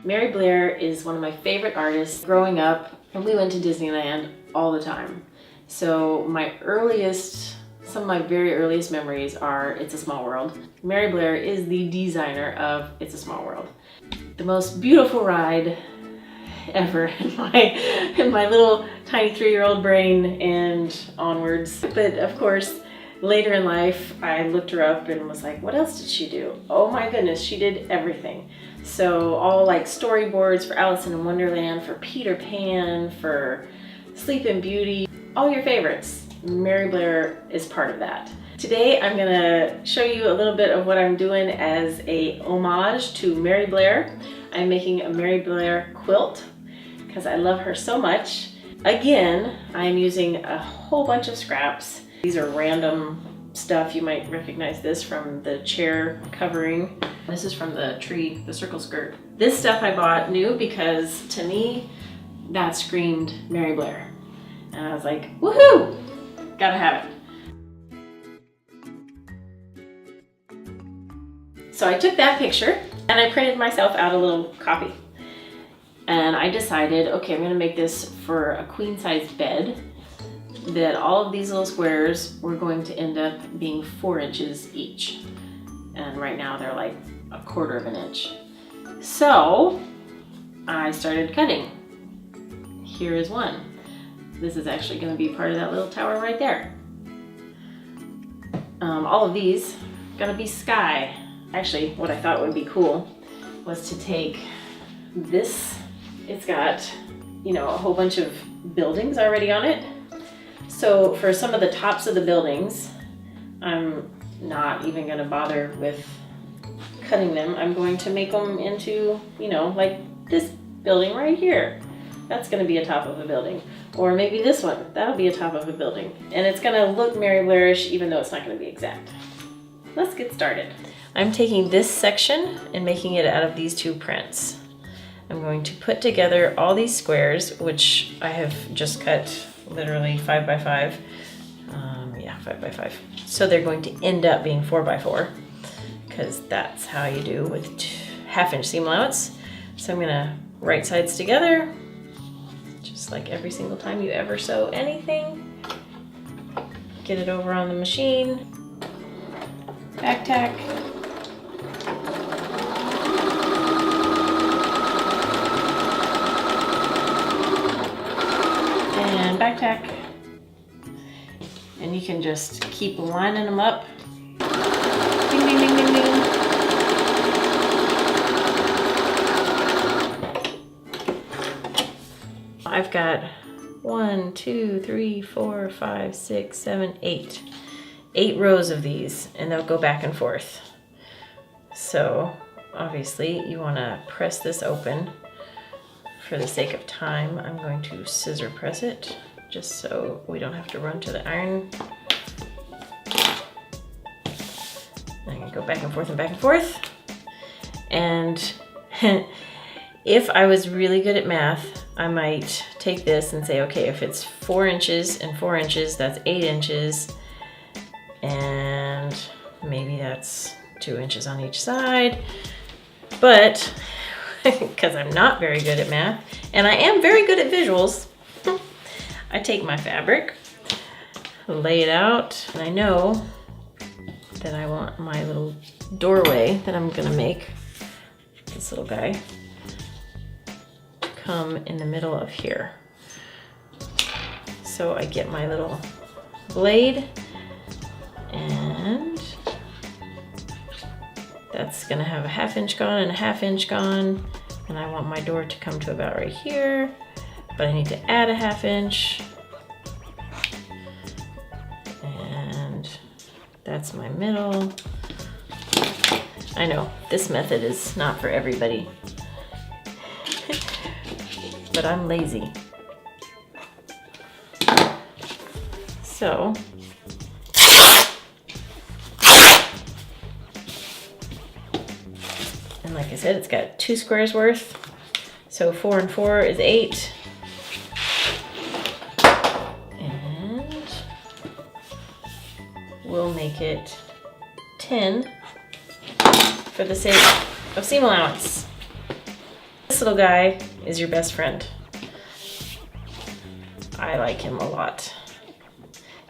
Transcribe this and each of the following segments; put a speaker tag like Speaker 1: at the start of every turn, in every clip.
Speaker 1: Mary Blair is one of my favorite artists. Growing up, and we went to Disneyland all the time. So some of my very earliest memories are It's a Small World. Mary Blair is the designer of It's a Small World. The most beautiful ride ever in my little tiny 3-year-old brain and onwards. But of course, later in life, I looked her up and was like, what else did she do? Oh my goodness, she did everything. So all like storyboards for Alice in Wonderland, for Peter Pan, for Sleeping Beauty, all your favorites. Mary Blair is part of that. Today I'm gonna show you a little bit of what I'm doing as a homage to Mary Blair. I'm making a Mary Blair quilt because I love her so much. Again, I'm using a whole bunch of scraps. These are random stuff. You might recognize this from the chair covering. This is from the tree, the circle skirt. This stuff I bought new because to me, that screamed Mary Blair. And I was like, woohoo, gotta have it. So I took that picture and I printed myself out a little copy. And I decided, okay, I'm gonna make this for a queen size bed, that all of these little squares were going to end up being 4 inches each. And right now they're like 1/4 of an inch. So I started cutting. Here is one. This is actually going to be part of that little tower right there. All of these going to be sky. Actually, what I thought would be cool was to take this. It's got, you know, a whole bunch of buildings already on it. So for some of the tops of the buildings, I'm not even going to bother with cutting them. I'm going to make them into, you know, like this building right here. That's going to be a top of a building. Or maybe this one, that'll be a top of a building. And it's going to look Mary Blairish even though it's not going to be exact. Let's get started. I'm taking this section and making it out of these 2 prints. I'm going to put together all these squares, which I have just cut literally 5 by 5. Yeah, 5 by 5. So they're going to end up being 4 by 4 because that's how you do with 1/2 inch seam allowance. So I'm gonna right sides together, just like every single time you ever sew anything. Get it over on the machine, back tack. And back tack. And you can just keep lining them up. Ding, ding, ding, ding, ding. I've got 1, 2, 3, 4, 5, 6, 7, 8. 8 rows of these, and they'll go back and forth. So obviously you want to press this open. For the sake of time, I'm going to scissor press it just so we don't have to run to the iron. I'm gonna go back and forth and back and forth. And if I was really good at math, I might take this and say, okay, if it's 4 inches and 4 inches, that's 8 inches. And maybe that's 2 inches on each side. But because I'm not very good at math, and I am very good at visuals, I take my fabric, lay it out, and I know that I want my little doorway that I'm gonna make, this little guy, come in the middle of here. So I get my little blade, and that's gonna have a 1/2 inch gone and a 1/2 inch gone. And I want my door to come to about right here, but I need to add a 1/2 inch. And that's my middle. I know, this method is not for everybody, but I'm lazy. So, and like I said, it's got 2 squares worth. So 4 and 4 is 8. And will make it 10 for the sake of seam allowance. This little guy is your best friend. I like him a lot.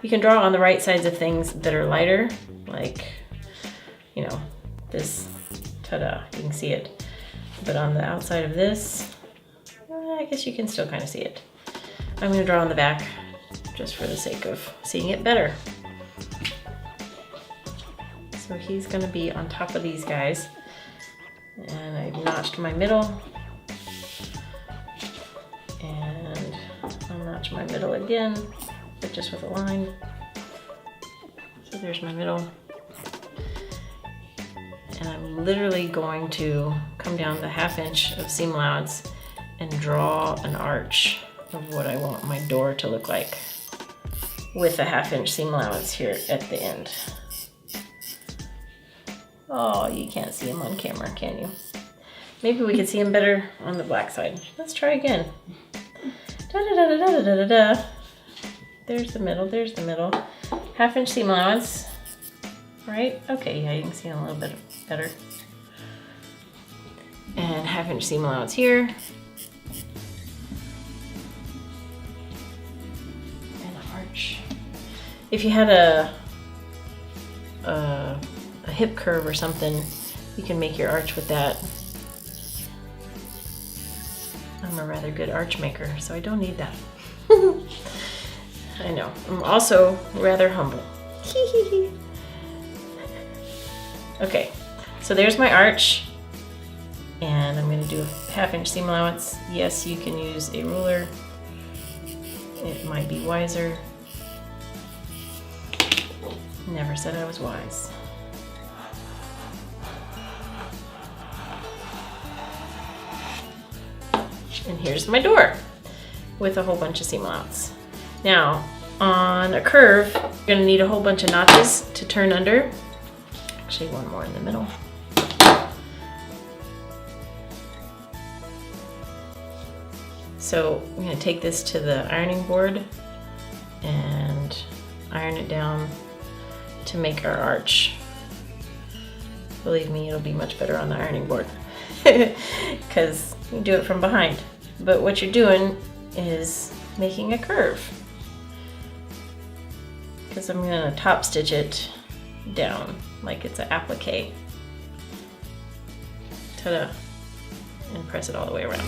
Speaker 1: You can draw on the right sides of things that are lighter, like, you know, this, ta-da, you can see it. But on the outside of this, I guess you can still kind of see it. I'm gonna draw on the back just for the sake of seeing it better. So he's gonna be on top of these guys. And I've notched my middle. And I'll notch my middle again, but just with a line. So there's my middle. And I'm literally going to come down the 1/2 inch of seam allowance and draw an arch of what I want my door to look like with a 1/2 inch seam allowance here at the end. Oh, you can't see him on camera, can you? Maybe we could see him better on the black side. Let's try again. Da da da da da da da da. There's the middle, there's the middle. 1/2 inch seam allowance, right? Okay, yeah, you can see him a little bit better. And 1/2 inch seam allowance here. And an arch. If you had a hip curve or something, you can make your arch with that. I'm a rather good arch maker, so I don't need that. I know. I'm also rather humble. Okay, so there's my arch. And I'm going to do a 1/2 inch seam allowance. Yes, you can use a ruler. It might be wiser. Never said I was wise. And here's my door with a whole bunch of seam allowance. Now, on a curve, you're going to need a whole bunch of notches to turn under. Actually, one more in the middle. So I'm going to take this to the ironing board and iron it down to make our arch. Believe me, it'll be much better on the ironing board because you do it from behind. But what you're doing is making a curve, because I'm going to top stitch it down like it's an applique. Ta-da! And press it all the way around.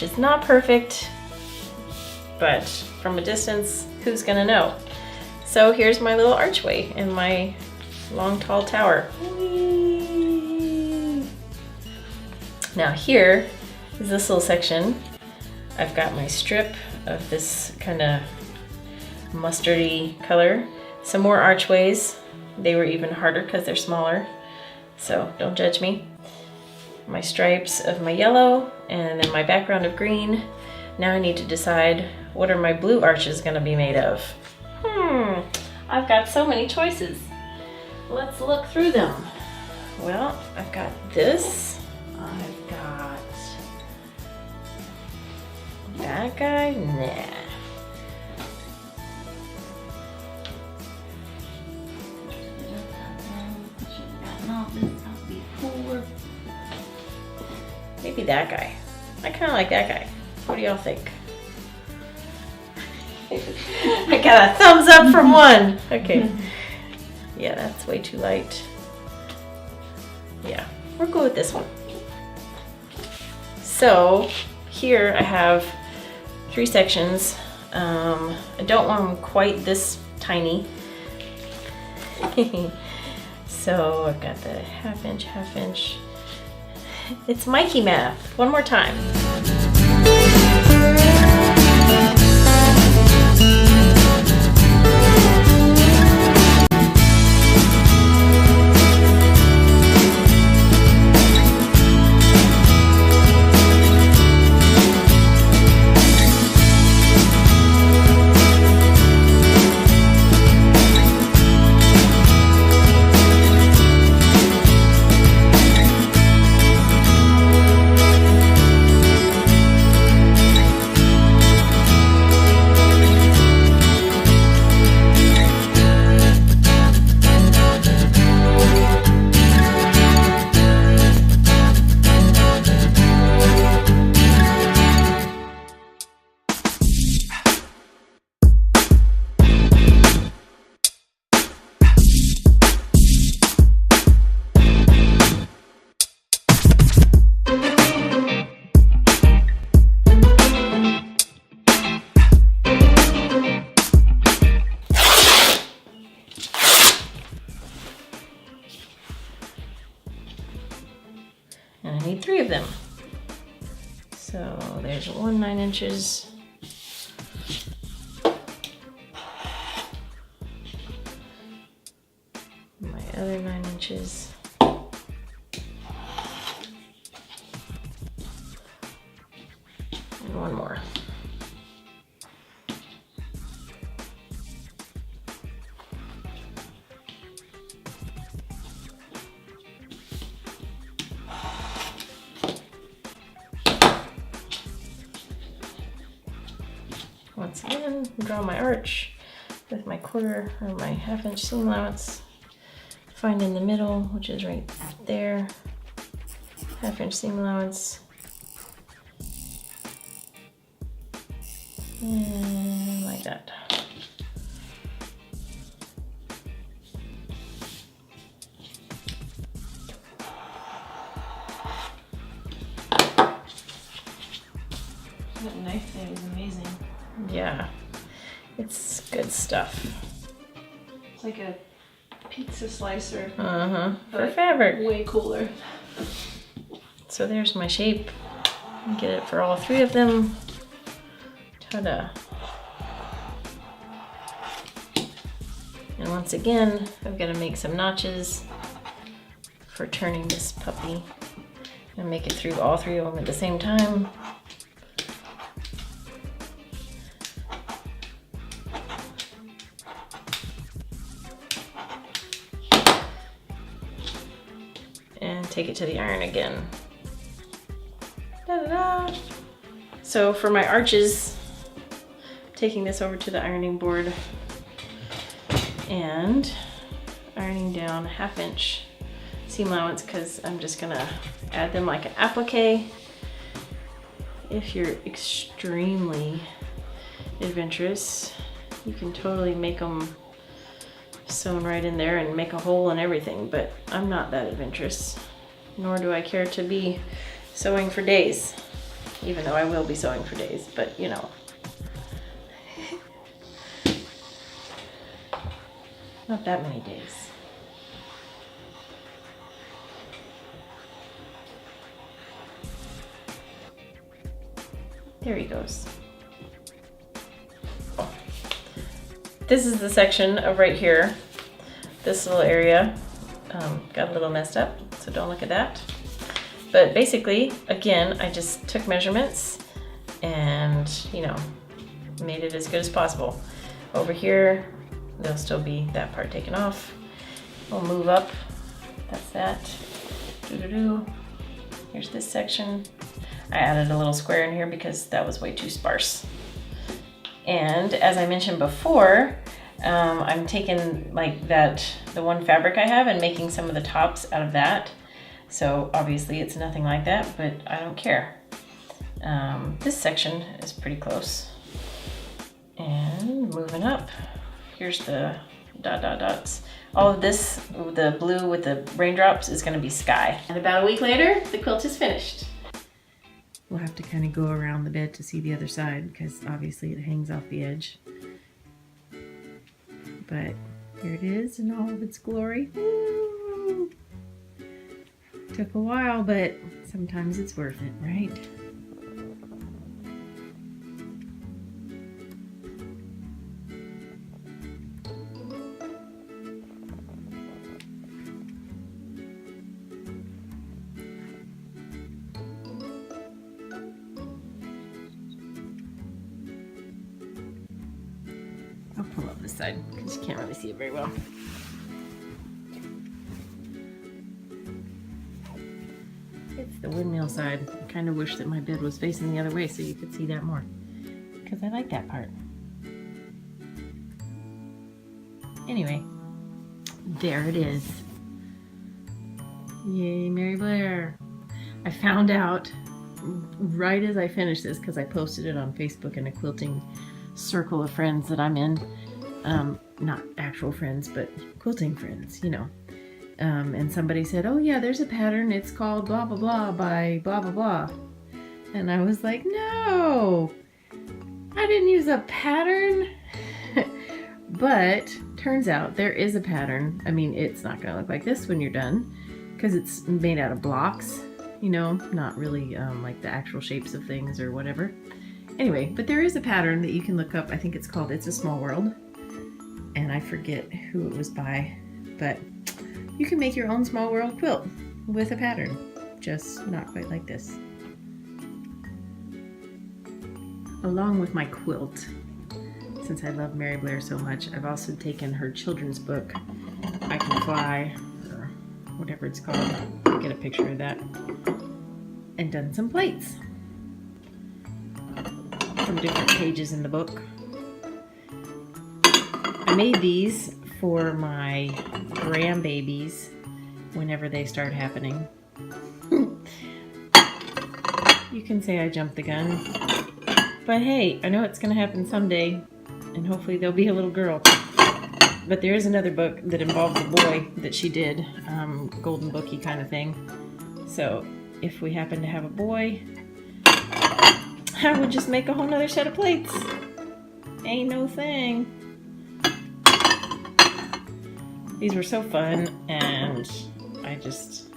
Speaker 1: Is not perfect, but from a distance, who's gonna know? So here's my little archway and my long tall tower. Whee! Now here is this little section. I've got my strip of this kind of mustardy color. Some more archways. They were even harder because they're smaller, so don't judge me. My stripes of my yellow and then my background of green. Now I need to decide, what are my blue arches gonna be made of? I've got so many choices. Let's look through them. Well, I've got this. I've got that guy. Nah. Maybe that guy. I kind of like that guy. What do y'all think? I got a thumbs up from one. Okay. Yeah, that's way too light. Yeah, we'll go with this one. So here I have 3 sections. I don't want them quite this tiny. So I've got the 1/2 inch, 1/2 inch. It's Mikey math. One more time. And I need 3 of them. So there's 1 9 inches. My other 9 inches. And 1 more. Once again, draw my arch with my 1/4 or my 1/2 inch seam allowance. Find in the middle, which is right there. 1/2 inch seam allowance. And like that.
Speaker 2: That knife thing is amazing.
Speaker 1: Yeah, it's good stuff.
Speaker 2: It's like a pizza slicer.
Speaker 1: For
Speaker 2: but
Speaker 1: fabric.
Speaker 2: Way cooler.
Speaker 1: So there's my shape. Get it for all 3 of them. Ta-da. And once again, I've got to make some notches for turning this puppy and make it through all 3 of them at the same time. And take it to the iron again. Da-da-da. So for my arches, taking this over to the ironing board and ironing down 1/2 inch seam allowance because I'm just gonna add them like an applique. If you're extremely adventurous, you can totally make them sewn right in there and make a hole and everything, but I'm not that adventurous, nor do I care to be sewing for days, even though I will be sewing for days, but you know. Not that many days. There he goes. Oh. This is the section of right here. This little area got a little messed up, so don't look at that. But basically, again, I just took measurements and, you know, made it as good as possible. Over here, there'll still be that part taken off. We'll move up. That's that. Doo-doo-doo. Here's this section. I added a little square in here because that was way too sparse. And as I mentioned before, I'm taking like the one fabric I have and making some of the tops out of that. So obviously it's nothing like that, but I don't care. This section is pretty close. And moving up, here's the dots. All of this, the blue with the raindrops, is gonna be sky. And about a week later, the quilt is finished. We'll have to kind of go around the bed to see the other side because obviously it hangs off the edge. But here it is in all of its glory. Woo! Took a while, but sometimes it's worth it, right? I'll pull up this side because you can't really see it very well. It's the windmill side. I kind of wish that my bed was facing the other way so you could see that more, because I like that part. Anyway, there it is. Yay, Mary Blair. I found out right as I finished this, because I posted it on Facebook in a quilting circle of friends that I'm in. Not actual friends, but quilting friends, you know. And somebody said, oh yeah, there's a pattern. It's called blah, blah, blah by blah, blah, blah. And I was like, no, I didn't use a pattern. But turns out there is a pattern. I mean, it's not gonna look like this when you're done because it's made out of blocks. you know, not really like the actual shapes of things or whatever. Anyway, but there is a pattern that you can look up. I think it's called It's a Small World, and I forget who it was by, but you can make your own small world quilt with a pattern, just not quite like this. Along with my quilt, since I love Mary Blair so much, I've also taken her children's book, I Can Fly, or whatever it's called, get a picture of that, and done some plates from different pages in the book. I made these for my grandbabies whenever they start happening. You can say I jumped the gun, but hey, I know it's gonna happen someday, and hopefully there'll be a little girl. But there is another book that involves a boy that she did, golden booky kind of thing. So if we happen to have a boy, I would just make a whole nother set of plates. Ain't no thing. These were so fun, and I just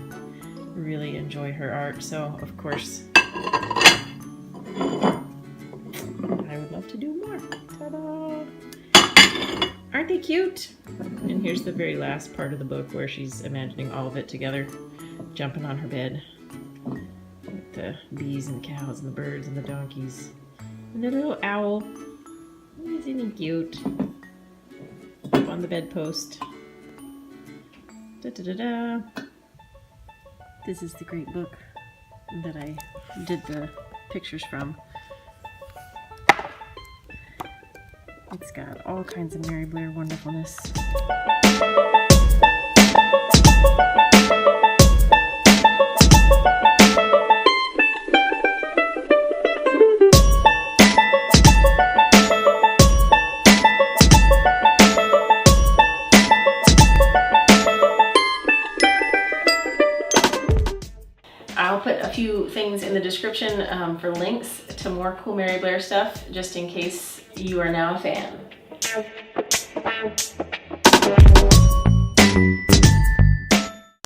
Speaker 1: really enjoy her art, so of course I would love to do more. Ta-da! Aren't they cute? And here's the very last part of the book where she's imagining all of it together, jumping on her bed with the bees and the cows and the birds and the donkeys and the little owl. Isn't he cute? Up on the bedpost. Da-da-da-da. This is the great book that I did the pictures from. It's got all kinds of Mary Blair wonderfulness. I'll put a few things in the description for links to more cool Mary Blair stuff, just in case you are now a fan.